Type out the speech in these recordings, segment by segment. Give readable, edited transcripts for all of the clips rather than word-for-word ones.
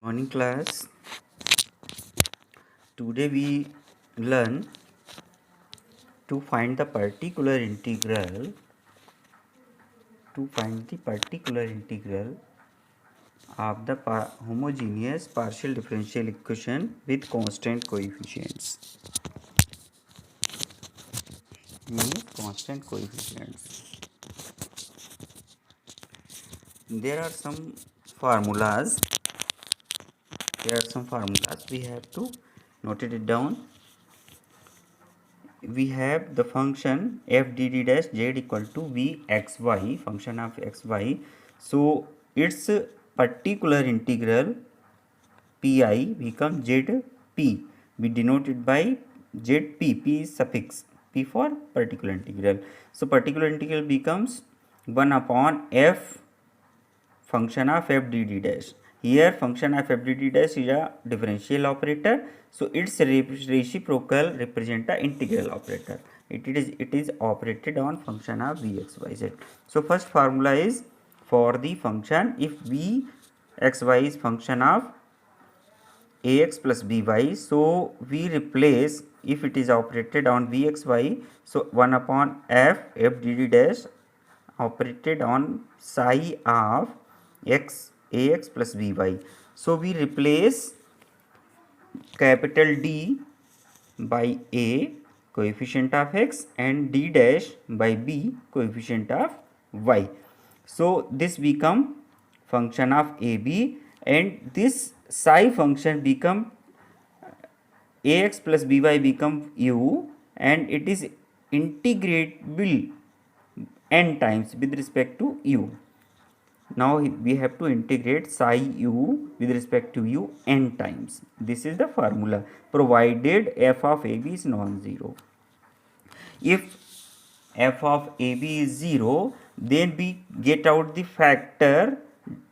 Morning class. Today we learn to find the particular integral of the homogeneous partial differential equation with constant coefficients. Constant coefficients. There are some formulas. We have to note it down. We have the function f dd dash z equal to vxy, function of xy. So its particular integral pi becomes zp. We denote it by zp. P is suffix, p for particular integral. So particular integral becomes 1 upon f function of f dd dash. Here function of f dd dash is a differential operator, so its reciprocal represent the integral operator. It is operated on function of vxyz. So first formula is for the function if vxy is function of ax plus by, so we replace if it is operated on vxy, so 1 upon f dd dash operated on psi of x ax plus by. So we replace capital D by a, coefficient of x, and d dash by b, coefficient of y. So this become function of ab, and this psi function become ax plus by become u, and it is integrable n times with respect to u. Now we have to integrate psi u with respect to u n times. This is the formula, provided f of ab is non-zero. If f of ab is 0, then we get out the factor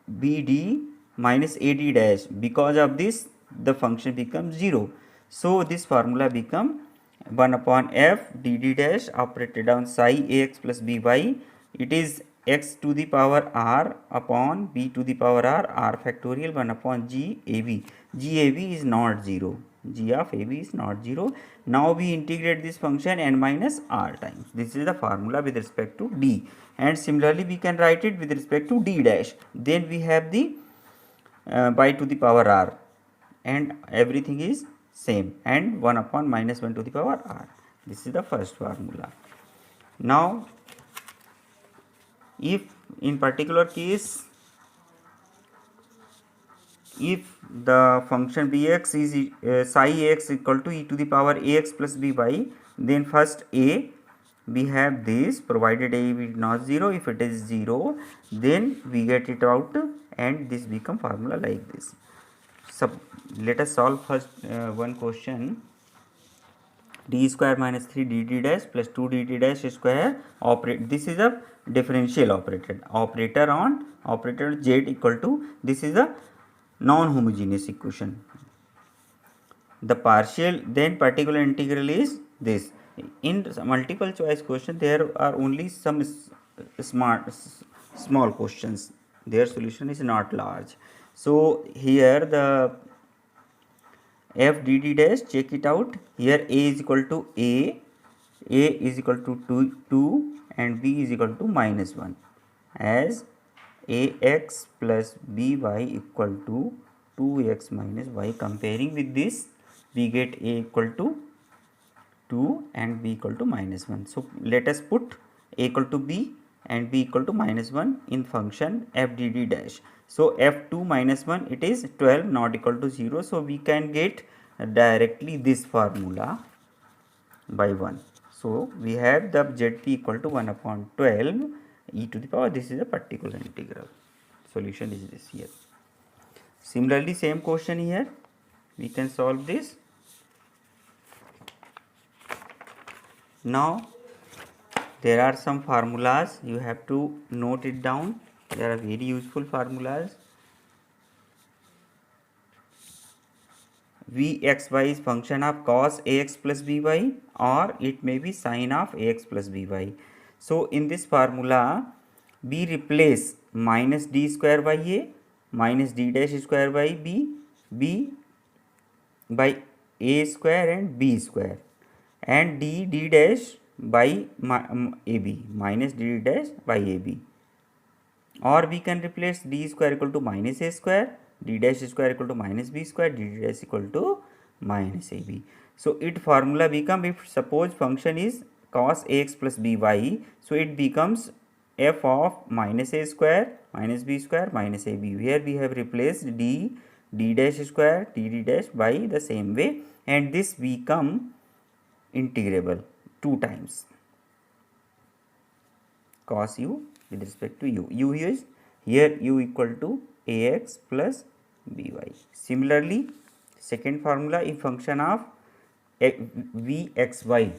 bd minus ad dash. Because of this, the function becomes 0. So this formula become 1 upon f dd dash operated on psi ax plus by. It is x to the power r upon b to the power r factorial 1 upon g ab. G ab is not 0. G of ab is not 0. Now we integrate this function n minus r times. This is the formula with respect to d. And similarly we can write it with respect to d dash. Then we have the by to the power r, and everything is same, and 1 upon minus 1 to the power r. This is the first formula. Now if in particular case, if the function bx is psi x equal to e to the power ax plus by, then first a we have this, provided a is not 0. If it is 0, then we get it out, and this become formula like this. So let us solve first one question. D square minus 3 dt dash plus 2 dt dash square operate. This is a differential operator on operator z equal to, this is a non-homogeneous equation. The partial, then particular integral is this. In multiple choice question, there are only some small questions. Their solution is not large. So here the f dd dash, check it out. Here a is equal to a is equal to 2 and b is equal to minus 1, as ax plus by equal to 2x minus y. Comparing with this, we get a equal to 2 and b equal to minus 1. So let us put a equal to b and b equal to minus 1 in function f dd dash. So f2 minus 1, it is 12 not equal to 0. So we can get directly this formula by 1. So we have the zp equal to 1 upon 12 e to the power, this is a particular integral. Solution is this here. Similarly, same question here, we can solve this. Now there are some formulas, you have to note it down. There are very useful formulas. Vxy is function of cos ax plus by, or it may be sine of ax plus by. So in this formula, we replace minus d square by a minus d dash square by b b by a square and b square, and d dash by ab, minus d dash by ab. Or we can replace d square equal to minus a square, d dash square equal to minus b square, d dash equal to minus ab. So it formula become, if suppose function is cos ax plus by, so it becomes f of minus a square minus b square minus ab. Here we have replaced d dash square d dash by the same way, and this become integrable 2 times cos u with respect to u is here u equal to ax plus by. Similarly, second formula, if function of vxy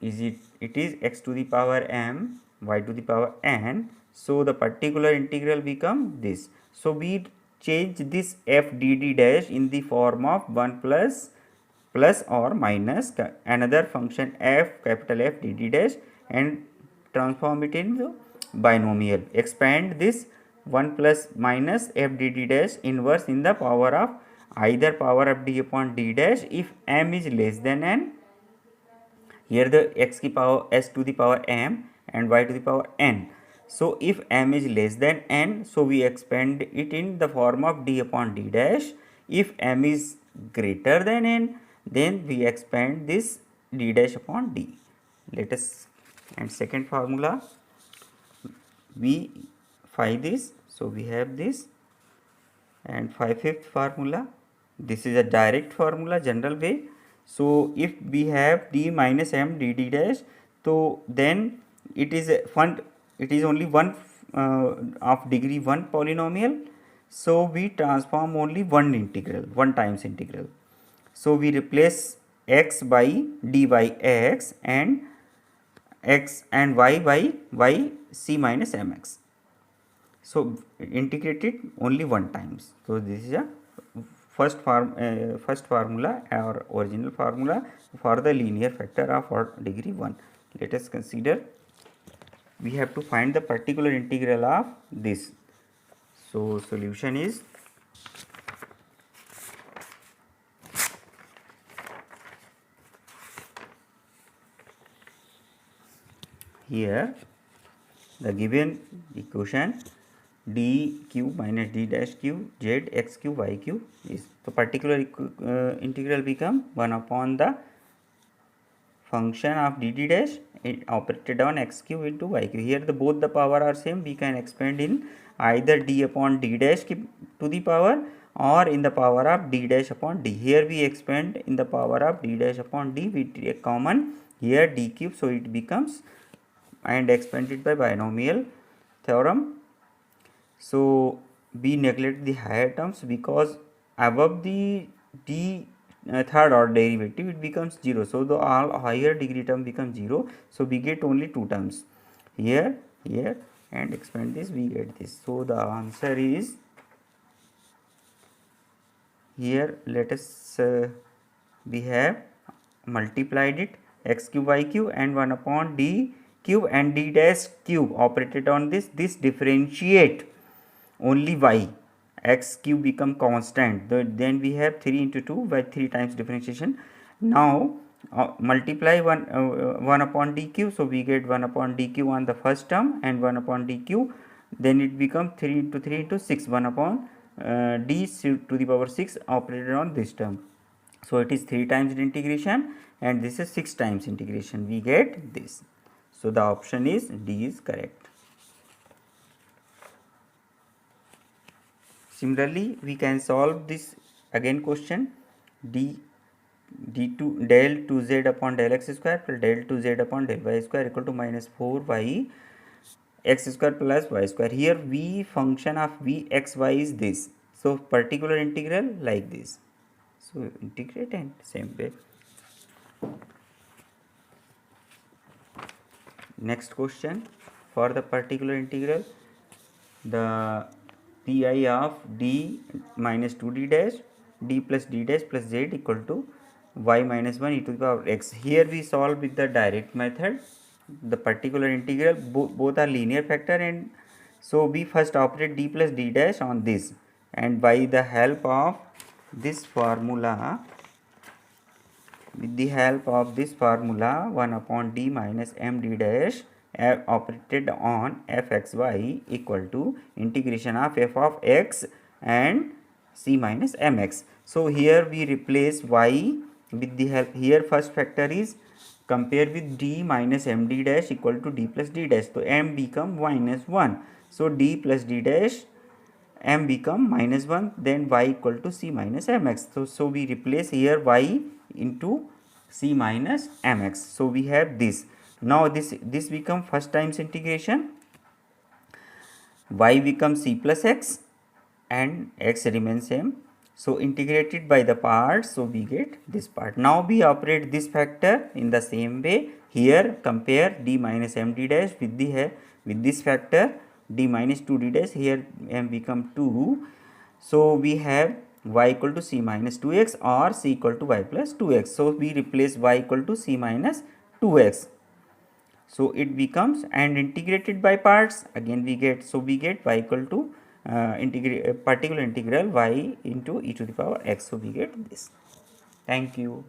is it is x to the power m y to the power n, so the particular integral become this. So we change this f dd dash in the form of 1 plus or minus another function f capital F dd dash and transform it into binomial. Expand this 1 plus minus f dd dash inverse in the power of either power of d upon d dash if m is less than n. Here the x की power s to the power m and y to the power n. So if m is less than n, so we expand it in the form of d upon d dash. If m is greater than n, then we expand this d dash upon d. Let us, and second formula we find this, so we have this, and fifth formula, this is a direct formula, general way. So if we have d minus m dd dash, so then it is only one of degree 1 polynomial, so we transform only one integral, one times integral. So we replace x by d by x and x and y by y c minus mx. So integrate it only one times. So this is a first formula or original formula for the linear factor of degree 1. Let us consider, we have to find the particular integral of this. So solution is, here the given equation d cube minus d dash cube z x cube y cube is the particular integral become 1 upon the function of dd dash operated on x cube into y cube. Here the both the power are same, we can expand in either d upon d dash to the power or in the power of d dash upon d. Here we expand in the power of d dash upon d, we take common here d cube, so it becomes and expanded by binomial theorem. So we neglect the higher terms because above the d third order derivative it becomes 0, so the all higher degree term becomes 0, so we get only 2 terms here and expand this, we get this. So the answer is, here let us we have multiplied it x cube y cube and 1 upon d cube and d dash cube operated on this differentiate only y, x cube become constant, then we have 3 into 2 by 3 times differentiation. Now multiply 1 upon d cube, so we get 1 upon d cube on the first term and 1 upon d cube, then it becomes 3 into 3 into 6, 1 upon d to the power 6 operated on this term. So it is 3 times integration and this is 6 times integration, we get this. So the option is D is correct. Similarly, we can solve this again question, d2 del 2z upon del x square plus del 2z upon del y square equal to minus 4y x square plus y square. Here v function of v x y is this, so particular integral like this, so integrate and same way. Next question, for the particular integral, the pi of d minus 2d dash d plus d dash plus z equal to y minus 1 e to the power x. Here we solve with the direct method. The particular integral both are linear factor, and so we first operate d plus d dash on this, and by the help of this formula, with the help of this formula, 1 upon d minus md dash operated on fxy equal to integration of f of x and c minus mx. So here we replace y with the help, here first factor is compare with d minus md dash equal to d plus d dash. So m become minus 1. So d plus d dash, m become minus 1, then y equal to c minus mx. So we replace here y into c minus mx. So we have this. Now this become first times integration, y becomes c plus x and x remains same. So integrated by the parts, so we get this part. Now we operate this factor in the same way. Here compare d minus md dash with this factor d minus 2d dash. Here m become 2. So we have y equal to c minus 2x or c equal to y plus 2x. So we replace y equal to c minus 2x. So it becomes, and integrated by parts, again we get, so we get y equal to particular integral y into e to the power x. So we get this. Thank you.